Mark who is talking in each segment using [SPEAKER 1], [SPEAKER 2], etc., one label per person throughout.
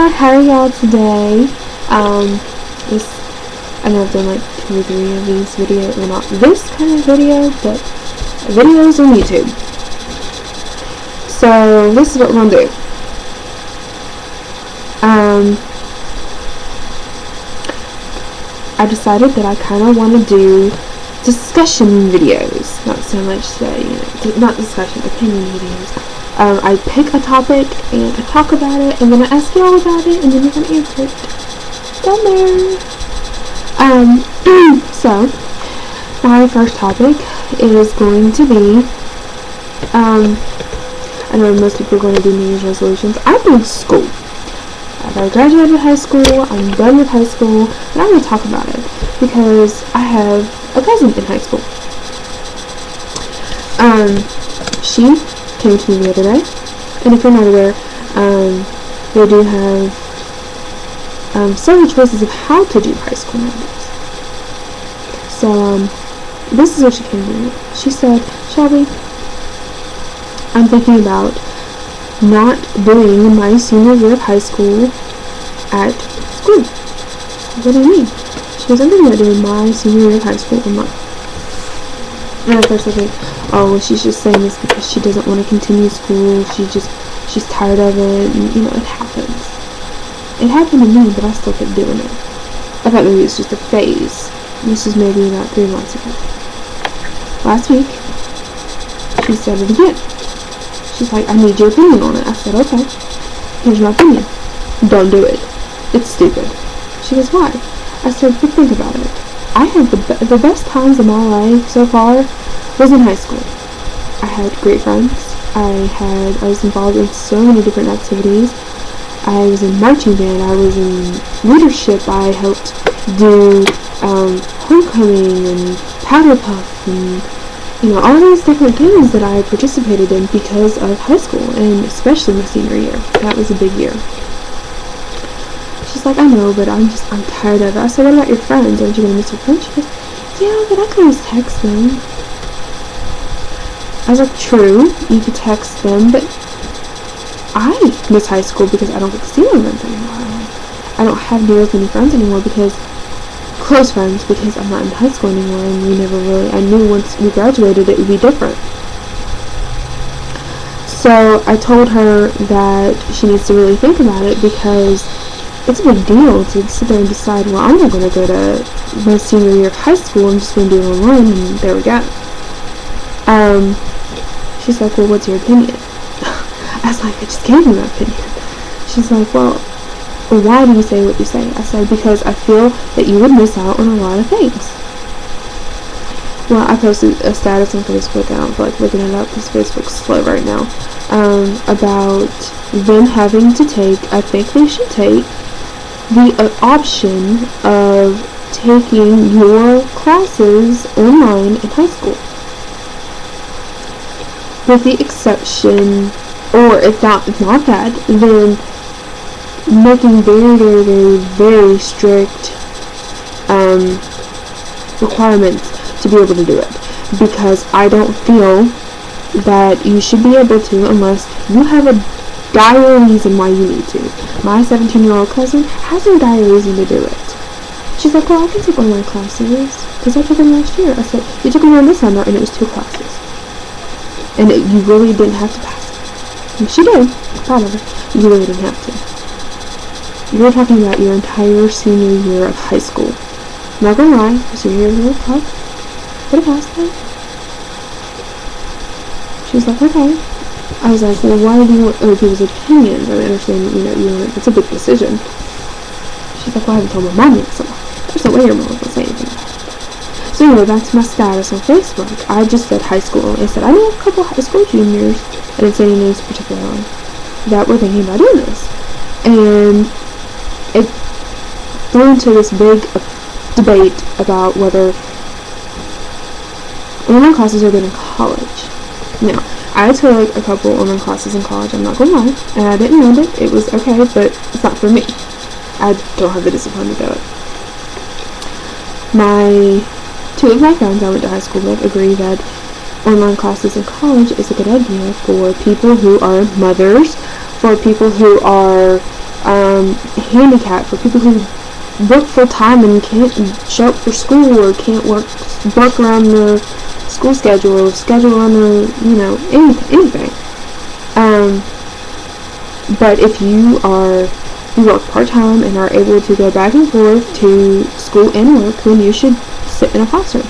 [SPEAKER 1] how are y'all today? I know I've done like 2 or 3 of these videos, well not this kind of video, but videos on YouTube. So this is what we're gonna do. I decided that I kind of want to do discussion videos, not so much not discussion, opinion videos. I pick a topic and I talk about it, and then I ask y'all about it, and then you're gonna answer it down there. So my first topic is going to be, I know most people are going to do New Year's resolutions. I'm in school. I graduated high school, I'm done with high school, and I'm going to talk about it because I have a cousin in high school. She came to me the other day, and if you're not aware, they do have several choices of how to do high school nowadays. So, this is what she came to me. She said, Shelby, I'm thinking about not doing my senior year of high school at school. What do you mean? She goes, I'm thinking about doing my senior year of high school online. And at first I think, oh, well, she's just saying this because she doesn't want to continue school. She's tired of it, and it happens. It happened to me, but I still kept doing it. I thought maybe it was just a phase. This was maybe about 3 months ago. Last week, she said it again. She's like, I need your opinion on it. I said, okay, here's my opinion. Don't do it. It's stupid. She goes, why? I said, but think about it. I had the best times of my life so far was in high school. I had great friends. I was involved in so many different activities. I was in marching band. I was in leadership. I helped do homecoming and powder puff and all these different things that I participated in because of high school, and especially my senior year. That was a big year. She's like, I know, but I'm tired of it. I said, what about your friends? Aren't you going to miss your friends? She goes, yeah, but I can always text them. I was like, true, you could text them, but I miss high school because I don't get to see my friends anymore. I don't have near as many friends anymore close friends, because I'm not in high school anymore, and I knew once we graduated it would be different. So I told her that she needs to really think about it, because it's a big deal to sit there and decide, well, I'm not going to go to my senior year of high school, I'm just going to do it online, and there we go. She's like, well, what's your opinion? I was like, I just gave you my opinion. She's like, well, why do you say what you say? I said, because I feel that you would miss out on a lot of things. Well, I posted a status on Facebook, I don't feel like looking it up because Facebook's slow right now, about them having to I think they should take the option of taking your classes online in high school. With the exception, or if not that, then making very, very, very, very strict requirements to be able to do it, because I don't feel that you should be able to unless you have a dire reason why you need to. My 17-year-old cousin has no dire reason to do it. She's like, well, I can take online classes because I took them last year. I said, you took them on this summer and it was 2 classes, and you really didn't have to pass it. And she did, proud of her. You really didn't have to. You're talking about your entire senior year of high school. I'm not gonna lie, your senior year was a little tough, but it passed that. She was like, okay. I was like, well, why do you want other people's opinions? I understand, it's a big decision. She's like, well, I haven't told my mom yet, so there's no way your mom was gonna say anything about it. So anyway, back to my status on Facebook. I just said high school. I said, I know a couple high school juniors, I didn't say any names particularly, that were thinking about doing this. And it flew into this big debate about whether online classes are good in college. Now, I took a couple online classes in college, I'm not gonna lie, and I didn't mind it. It was okay, but it's not for me. I don't have the discipline to do it. 2 of my friends I went to high school with agree that online classes in college is a good idea for people who are mothers, for people who are handicap, for people who work full time and can't show up for school or can't work around the school schedule or schedule around the, anything. But if you work part-time and are able to go back and forth to school and work, then you should sit in a classroom.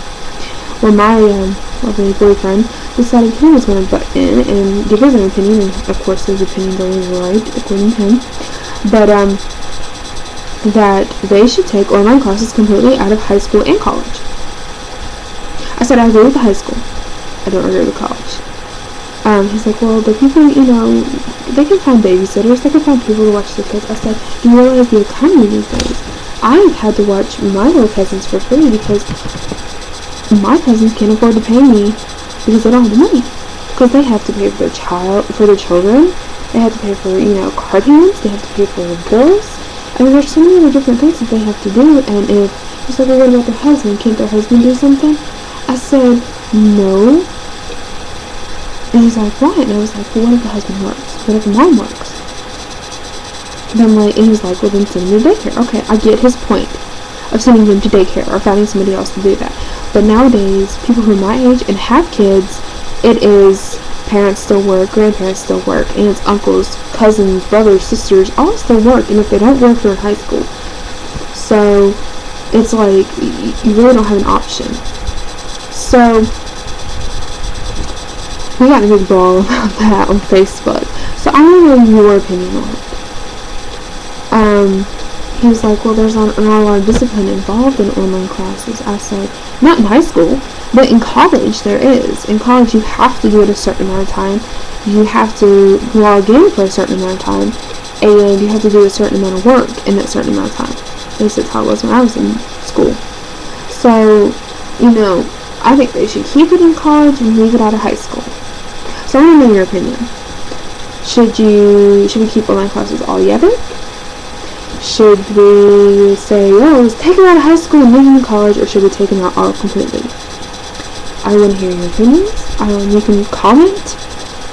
[SPEAKER 1] Well, my lovely boyfriend decided he was going to butt in and give his own opinion, and of course his opinion is always right, according to him, but that they should take online classes completely out of high school and college. I said, I agree with the high school. I don't agree with college. He's like, well, the people, they can find babysitters, they can find people to watch the kids. I said, do you realize the economy these days? I've had to watch my little cousins for free because my cousins can't afford to pay me because they don't have the money. Because they have to pay for their children, they have to pay for, car payments, they have to pay for their bills. I mean, there's so many other different things that they have to do, and if, he's like, well, what about their husband? Can't their husband do something? I said, no. And he's like, why? And I was like, well, what if the husband works? What if the mom works? And he's like, well, then send him to daycare. Okay, I get his point of sending him to daycare or finding somebody else to do that. But nowadays, people who are my age and have kids, it is parents still work, grandparents still work, aunts, uncles, cousins, brothers, sisters, all still work. And if they don't work, they're in high school. So it's like, you really don't have an option. So we got a big brawl about that on Facebook. So I want to know your opinion on it. He was like, well, there's not a lot of discipline involved in online classes. I said, not in high school, but in college there is. In college you have to do it a certain amount of time. You have to log in for a certain amount of time, and you have to do a certain amount of work in that certain amount of time. At least that's how it was when I was in school. So, I think they should keep it in college and leave it out of high school. So I want to know your opinion. Should we keep online classes altogether? Should we say, well, let's take them out of high school and leave them in college, or should we take them out all completely? I want to hear your opinions. You can comment.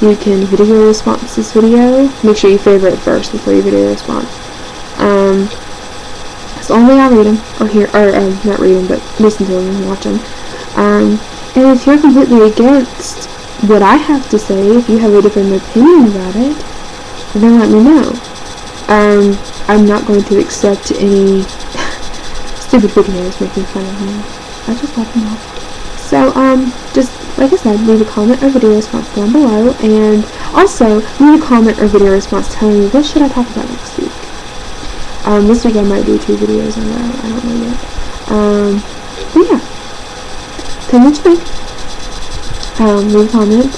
[SPEAKER 1] You can video response this video. Make sure you favorite it first before you video response. So only I read them, not read them, but listen to them and watch them. And if you're completely against what I have to say, if you have a different opinion about it, then let me know. I'm not going to accept any stupid videos making fun of me. I just let them off. So, just, like I said, leave a comment or video response down below, and also, leave a comment or video response telling me what should I talk about next week. This week I might do 2 videos in a row, I don't know yet. But yeah. Tell me what you think. Leave a comment,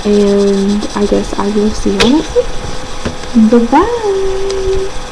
[SPEAKER 1] and I guess I will see y'all next week. Bye-bye!